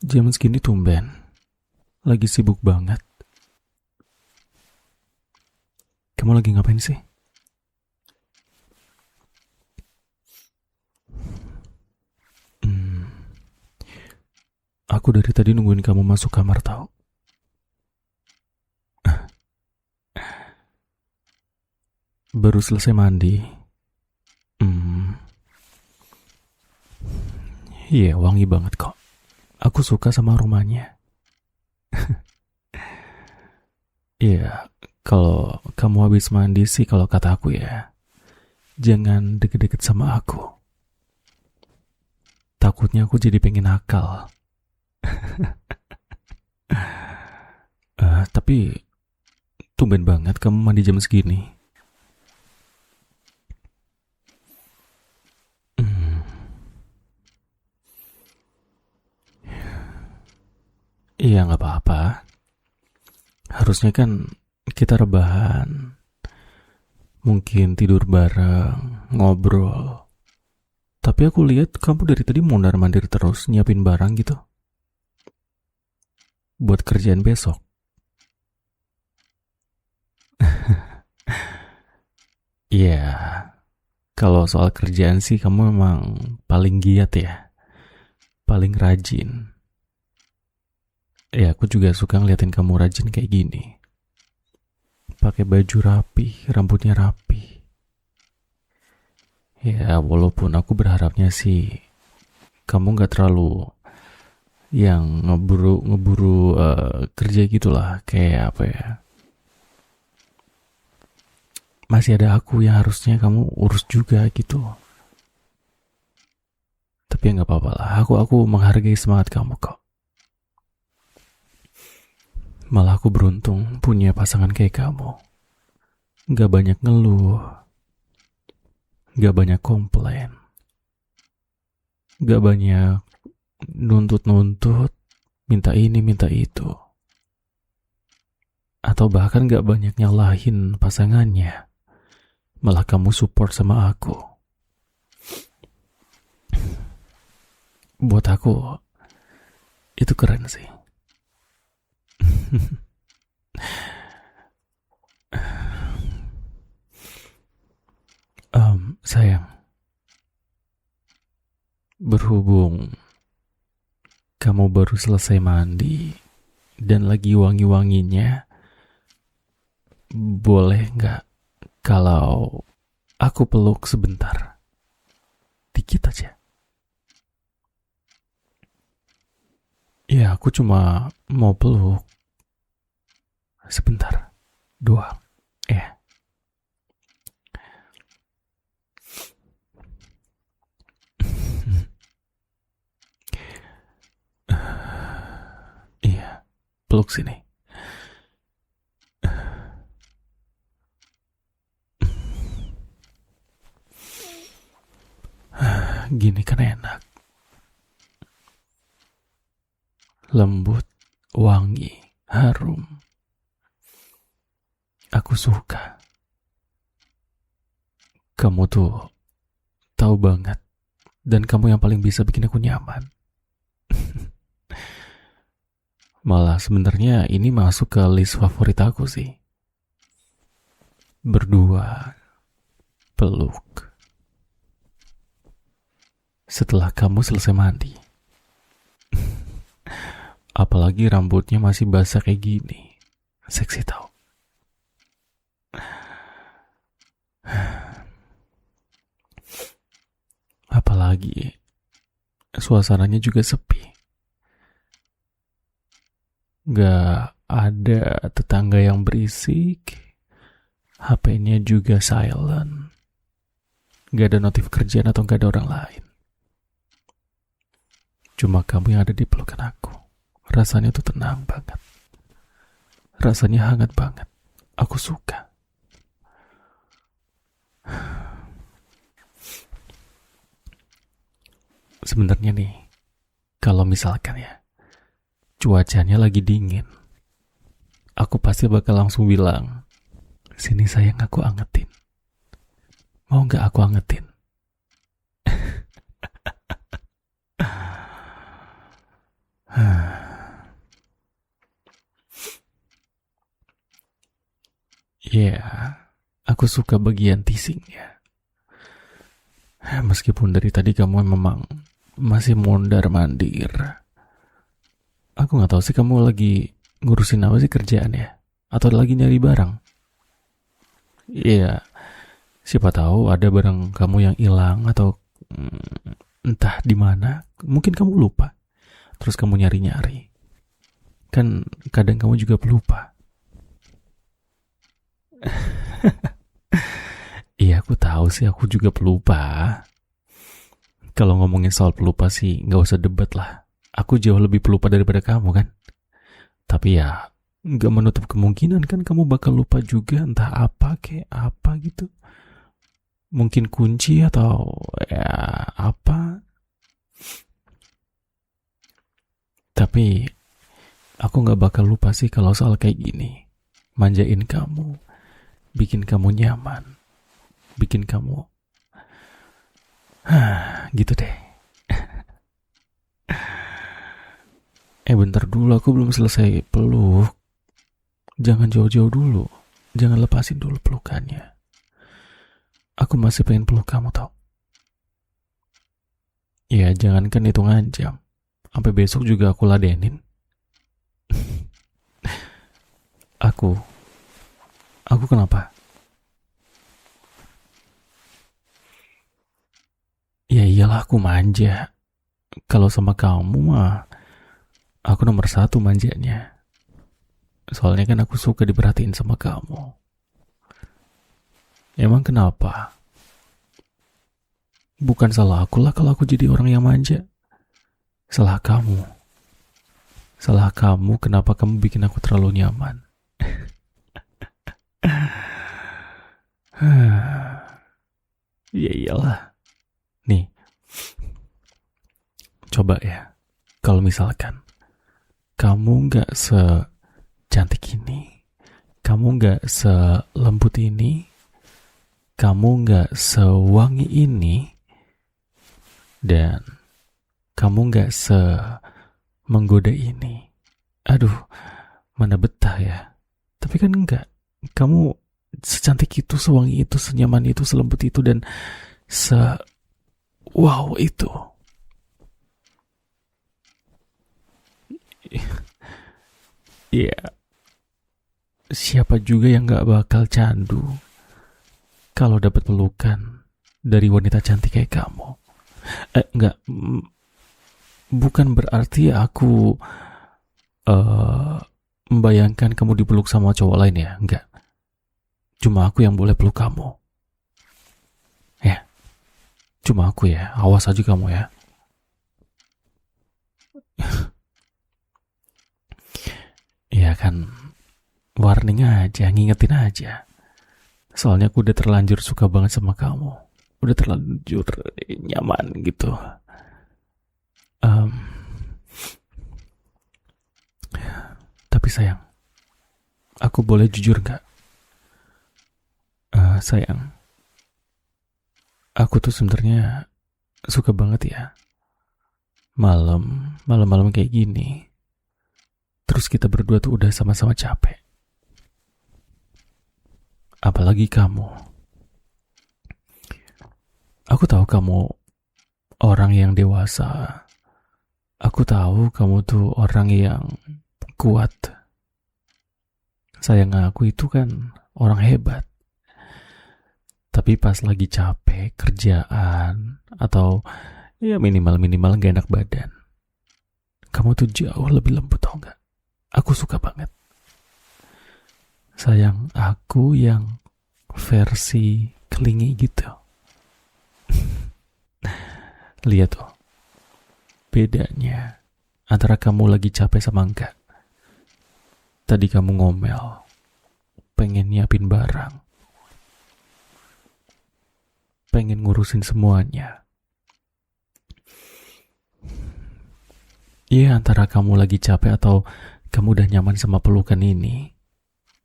Jam segini tumben. Lagi sibuk banget. Kamu lagi ngapain sih? Hmm, aku dari tadi nungguin kamu masuk kamar tau. Baru selesai mandi. Hmm, iya wangi banget kok. Aku suka sama aromanya. Iya, kalau kamu habis mandi sih kalau kata aku ya, jangan deket-deket sama aku. Takutnya aku jadi pengen nakal. Tapi tumben banget kamu mandi jam segini. Hmm, iya nggak apa-apa. Harusnya kan kita rebahan, mungkin tidur bareng, ngobrol. Tapi aku lihat kamu dari tadi mondar-mandir terus nyiapin barang gitu buat kerjaan besok. Iya, kalau soal kerjaan sih kamu memang paling giat ya, paling rajin. Ya aku juga suka ngeliatin kamu rajin kayak gini. Pakai baju rapi, rambutnya rapi. Ya walaupun aku berharapnya sih kamu nggak terlalu yang ngeburu-ngeburu kerja gitulah, kayak apa ya, masih ada aku yang harusnya kamu urus juga gitu. Tapi ya nggak apa-apa lah, aku menghargai semangat kamu kok. Malah aku beruntung punya pasangan kayak kamu. Nggak banyak ngeluh, nggak banyak komplain, nggak banyak nuntut-nuntut, minta ini minta itu, atau bahkan nggak banyak nyalahin pasangannya. Malah kamu support sama aku. Buat aku itu keren sih. Sayang, berhubung kamu baru selesai mandi dan lagi wangi-wanginya, boleh nggak kalau aku peluk sebentar? Dikit aja. Ya, aku cuma mau peluk sebentar doang. Ya, iya, peluk sini. Gini kan enak, lembut, wangi, harum. Aku suka. Kamu tuh tahu banget, dan kamu yang paling bisa bikin aku nyaman. Malah sebenarnya ini masuk ke list favorit aku sih. Berdua, peluk. Setelah kamu selesai mandi. Apalagi rambutnya masih basah kayak gini. Seksi tau. Apalagi suasananya juga sepi. Gak ada tetangga yang berisik. HP-nya juga silent. Gak ada notif kerjaan atau gak ada orang lain. Cuma kamu yang ada di pelukan aku. Rasanya tuh tenang banget. Rasanya hangat banget. Aku suka. Sebenarnya nih, kalau misalkan ya, cuacanya lagi dingin, aku pasti bakal langsung bilang, sini sayang aku angetin. Mau gak aku angetin? Aku suka bagian teasingnya. Meskipun dari tadi kamu memang masih mondar-mandir. Aku gak tahu sih kamu lagi ngurusin apa sih kerjaan ya? Atau lagi nyari barang? Iya, siapa tahu ada barang kamu yang hilang atau entah di mana. Mungkin kamu lupa. Terus kamu nyari-nyari. Kan kadang kamu juga pelupa. Iya, aku tahu sih, aku juga pelupa. Kalau ngomongin soal pelupa sih gak usah debat lah. Aku jauh lebih pelupa daripada kamu kan. Tapi ya gak menutup kemungkinan kan kamu bakal lupa juga, entah apa kayak apa gitu. Mungkin kunci atau ya apa. Tapi aku gak bakal lupa sih kalau soal kayak gini. Manjain kamu, bikin kamu nyaman, bikin kamu gitu deh. Bentar dulu, aku belum selesai peluk. Jangan jauh-jauh dulu. Jangan lepasin dulu pelukannya. Aku masih pengen peluk kamu tau. Ya jangankan hitungan jam, sampai besok juga aku ladenin. Aku kenapa? Ya iyalah, aku manja. Kalau sama kamu mah aku nomor 1 manjanya. Soalnya kan aku suka diperhatiin sama kamu. Emang kenapa? Bukan salah aku lah kalau aku jadi orang yang manja. Salah kamu. Salah kamu, kenapa kamu bikin aku terlalu nyaman. Ya iyalah. Nih, coba ya. Kalau misalkan kamu gak secantik ini, kamu gak selembut ini, kamu gak sewangi ini, dan kamu gak semenggoda ini. Aduh, mana betah ya. Tapi kan enggak. Kamu secantik itu, sewangi itu, senyaman itu, selembut itu, dan wow itu. Iya. Siapa juga yang gak bakal candu kalau dapat pelukan dari wanita cantik kayak kamu. Enggak. Bukan berarti aku membayangkan kamu dipeluk sama cowok lain ya. Enggak. Cuma aku yang boleh peluk kamu. Ya. Cuma aku ya. Awas aja kamu ya. Ya kan, warning aja, ngingetin aja. Soalnya aku udah terlanjur suka banget sama kamu. Udah terlanjur nyaman gitu. Tapi sayang, aku boleh jujur gak? Sayang, aku tuh sebenarnya suka banget ya. Malam-malam kayak gini. Terus kita berdua tuh udah sama-sama capek. Apalagi kamu. Aku tahu kamu orang yang dewasa. Aku tahu kamu tuh orang yang kuat. Sayang, aku itu kan orang hebat. Tapi pas lagi capek kerjaan atau ya minimal gak enak badan, kamu tuh jauh lebih lembut, tau gak? Aku suka banget. Sayang, aku yang versi kelingi gitu. Lihat tuh, bedanya antara kamu lagi capek sama enggak. Tadi kamu ngomel, pengen nyiapin barang, pengen ngurusin semuanya. Iya, antara kamu lagi capek atau kamu udah nyaman sama pelukan ini.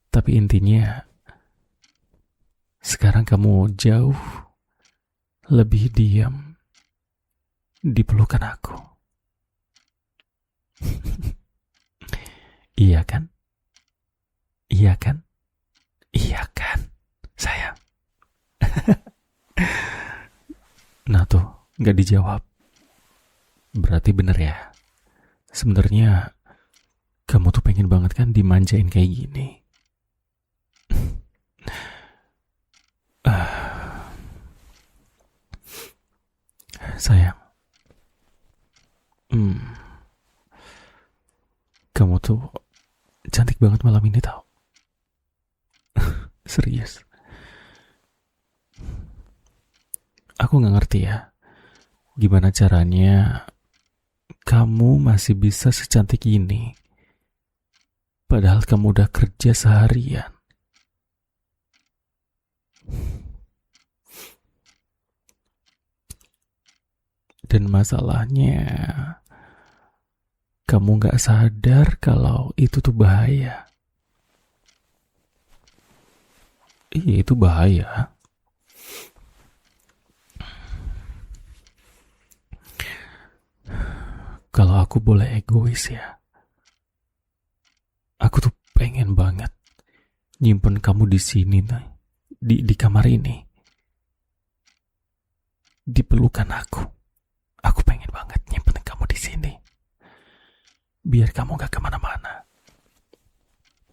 Tapi intinya, sekarang kamu jauh lebih diam di pelukan aku. Iya kan? Iya kan? Iya kan, sayang? Nah tuh, gak dijawab. Berarti bener ya. Sebenarnya kamu tuh pengen banget kan dimanjain kayak gini. Sayang, kamu tuh cantik banget malam ini tau. Serius. Aku gak ngerti ya, gimana caranya kamu masih bisa secantik ini. Padahal kamu udah kerja seharian. Dan masalahnya, kamu gak sadar kalau itu tuh bahaya. Iya, itu bahaya. Kalau aku boleh egois ya, aku tuh pengen banget nyimpen kamu di sini, di kamar ini, di pelukan aku. Aku pengen banget nyimpen kamu di sini, biar kamu gak kemana-mana.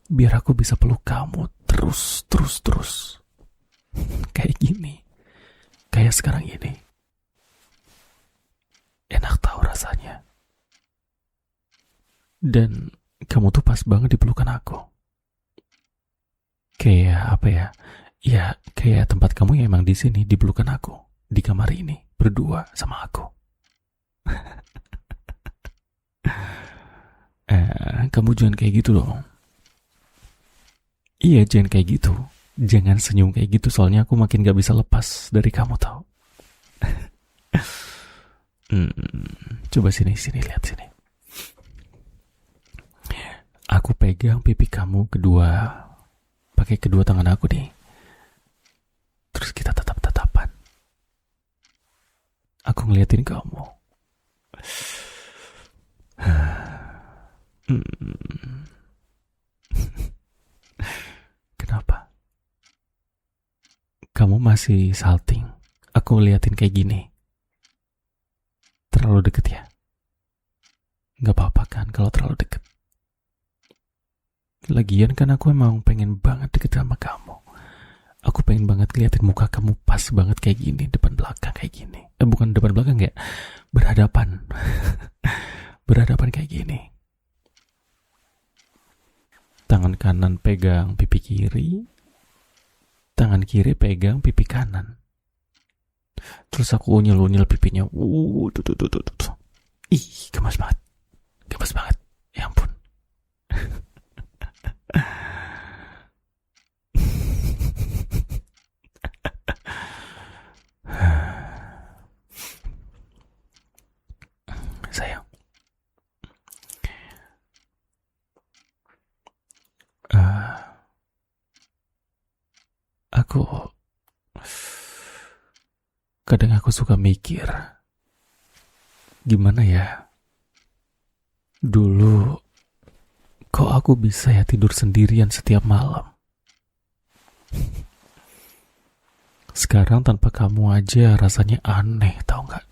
Biar aku bisa peluk kamu terus. Kayak gini, kayak sekarang ini. Enak tahu rasanya. Dan kamu tuh pas banget di pelukan aku. Kayak apa ya? Ya, kayak tempat kamu ya emang di sini, di pelukan aku, di kamar ini, berdua sama aku. Kamu jangan kayak gitu dong. Iya, jangan kayak gitu. Jangan senyum kayak gitu, soalnya aku makin gak bisa lepas dari kamu tau. Coba sini, lihat sini. Aku pegang pipi kamu pakai kedua tangan aku nih. Terus kita tatap-tatapan. Aku ngeliatin kamu. Kenapa? Kamu masih salting. Aku ngeliatin kayak gini. Terlalu deket ya? Gak apa-apa kan kalau terlalu deket. Lagian kan aku emang pengen banget deket sama kamu. Aku pengen banget ngeliatin muka kamu pas banget kayak gini, depan belakang kayak gini. Bukan depan belakang ya, berhadapan. Berhadapan kayak gini. Tangan kanan pegang pipi kiri, tangan kiri pegang pipi kanan. Terus aku unyil-unyil pipinya. Tuh. Ih, gemes banget. Ya ampun. Sayang. Kadang aku suka mikir, gimana ya? Dulu, kok aku bisa ya tidur sendirian setiap malam? Sekarang tanpa kamu aja rasanya aneh, tau gak?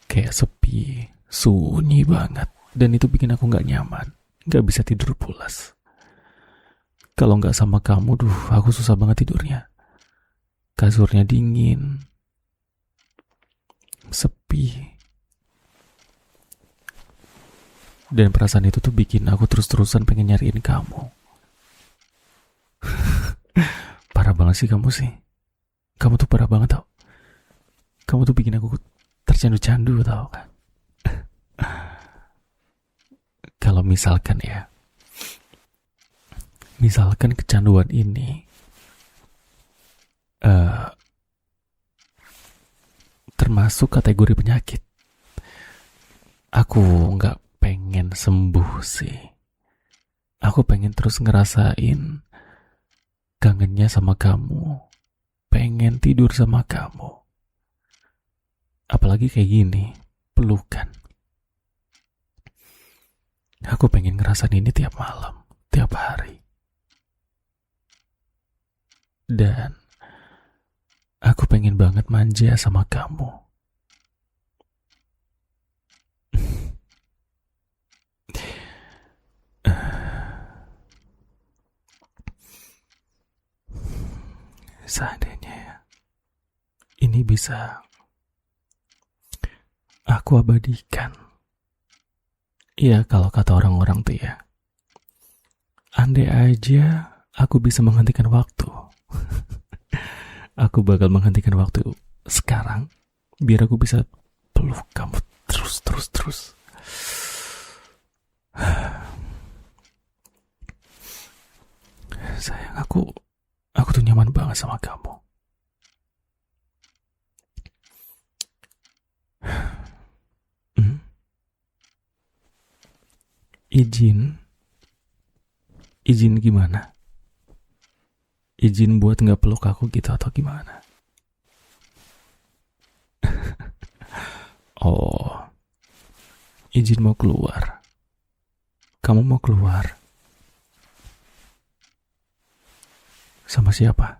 Kayak sepi, sunyi banget. Dan itu bikin aku gak nyaman, gak bisa tidur pulas. Kalau gak sama kamu, aku susah banget tidurnya. Kasurnya dingin, sepi. Dan perasaan itu tuh bikin aku terus-terusan pengen nyariin kamu. Parah banget sih kamu sih. Kamu tuh parah banget tau. Kamu tuh bikin aku tercandu-candu tau kan. Kalau misalkan kecanduan ini termasuk kategori penyakit, aku gak pengen sembuh sih. Aku pengen terus ngerasain kangennya sama kamu, pengen tidur sama kamu. Apalagi kayak gini, pelukan. Aku pengen ngerasain ini tiap malam, tiap hari. Dan Aku pengen banget manja sama kamu. Seandainya ini bisa aku abadikan. Ya, kalau kata orang-orang tuh ya, andai aja aku bisa menghentikan waktu. Aku bakal menghentikan waktu sekarang biar aku bisa peluk kamu terus. Sayang, aku tuh nyaman banget sama kamu. Izin gimana? Izin buat nggak peluk aku gitu atau gimana? Oh, izin mau keluar. Kamu mau keluar? Sama siapa?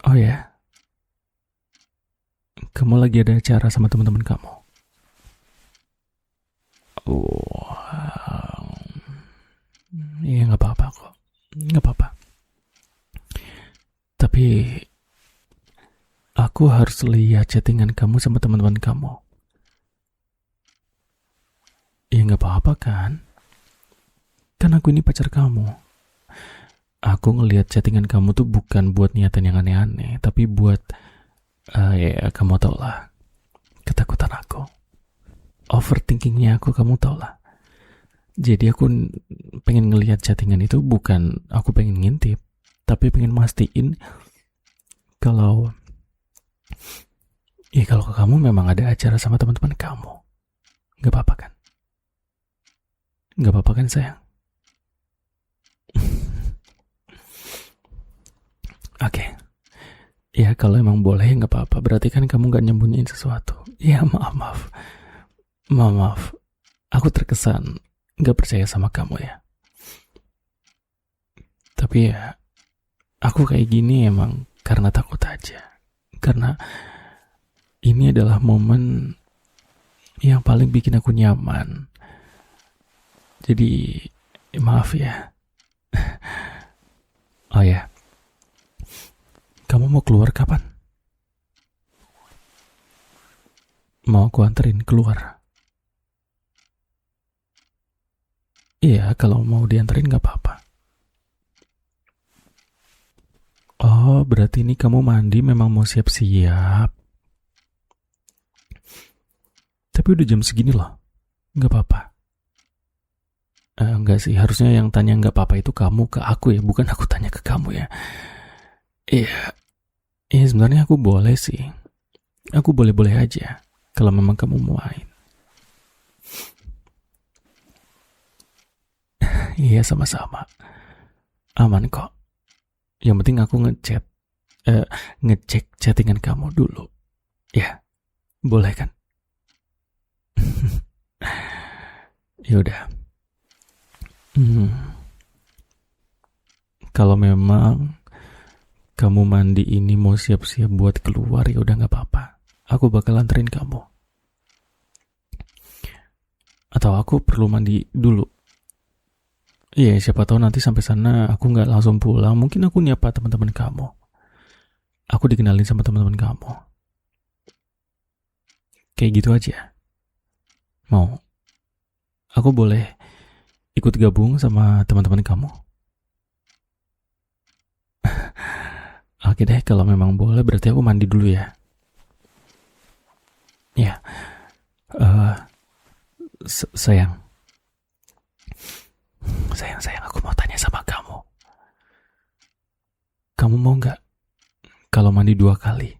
Oh ya, kamu lagi ada acara sama teman-teman kamu? Oh, iya nggak apa-apa kok, nggak apa-apa. Tapi aku harus lihat chattingan kamu sama teman-teman kamu. Iya nggak apa-apa kan? Kan aku ini pacar kamu. Aku ngelihat chattingan kamu tuh bukan buat niatan yang aneh-aneh, tapi buat ya kamu tau lah, ketakutan aku, overthinkingnya aku, kamu tau lah. Jadi aku pengen ngelihat chattingan itu bukan aku pengen ngintip, tapi pengen mastiin kalau kalau kamu memang ada acara sama teman-teman kamu. Gak apa-apa kan? Gak apa-apa kan sayang? Oke. Ya kalau emang boleh gak apa-apa. Berarti kan kamu gak nyembunyiin sesuatu. Ya maaf. Aku terkesan gak percaya sama kamu ya. Tapi ya, aku kayak gini emang karena takut aja. Karena ini adalah momen yang paling bikin aku nyaman. Jadi maaf ya. Oh ya, kamu mau keluar kapan? Mau aku anterin keluar? Iya, kalau mau dianterin gak apa-apa. Oh, berarti ini kamu mandi memang mau siap-siap. Tapi udah jam segini loh. Gak apa-apa. Enggak sih, harusnya yang tanya gak apa-apa itu kamu ke aku ya, bukan aku tanya ke kamu ya. Iya sebenarnya aku boleh sih. Aku boleh-boleh aja kalau memang kamu mau main. Iya sama-sama. Aman kok. Yang penting aku ngecek chattingan kamu dulu. Ya, boleh kan? Yaudah. Kalau memang kamu mandi ini mau siap-siap buat keluar, ya udah nggak apa-apa. Aku bakal anterin kamu. Atau aku perlu mandi dulu. Iya, siapa tahu nanti sampai sana aku nggak langsung pulang. Mungkin aku nyapa teman-teman kamu. Aku dikenalin sama teman-teman kamu. Kayak gitu aja. Mau? Aku boleh ikut gabung sama teman-teman kamu? Oke deh, kalau memang boleh berarti aku mandi dulu ya. Ya, sayang, aku mau tanya sama kamu. Kamu mau nggak kalau mandi 2 kali?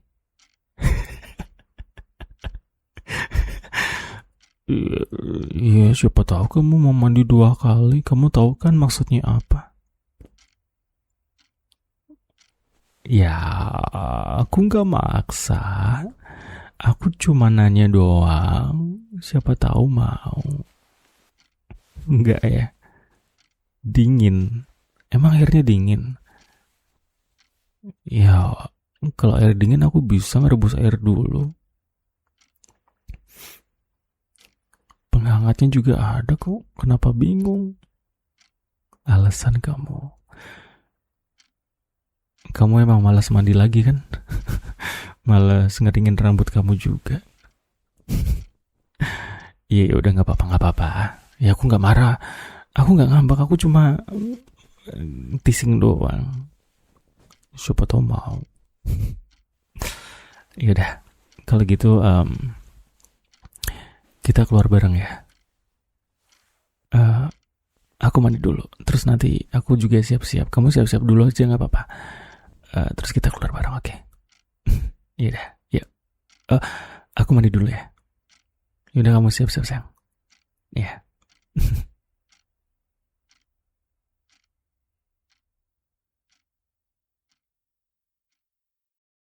Iya, siapa tahu kamu mau mandi 2 kali. Kamu tahu kan maksudnya apa? Ya, aku nggak maksa. Aku cuma nanya doang. Siapa tahu mau. Enggak ya? Dingin. Emang airnya dingin? Ya, kalau air dingin aku bisa ngerebus air dulu. Penghangatnya juga ada kok. Kenapa bingung? Alasan kamu. Kamu emang malas mandi lagi kan? Malas ngeringin rambut kamu juga. Iya, ya udah nggak apa-apa, nggak apa-apa. Ya aku nggak marah. Aku nggak ngambek. Aku cuma teasing doang. Siapa tau mau. Yaudah, kalau gitu kita keluar bareng ya. Eh, aku mandi dulu. Terus nanti aku juga siap-siap. Kamu siap-siap dulu aja nggak apa-apa. Terus kita keluar bareng, oke? Yaudah, yuk. Aku mandi dulu ya. Yaudah kamu siap-siap sayang. Iya.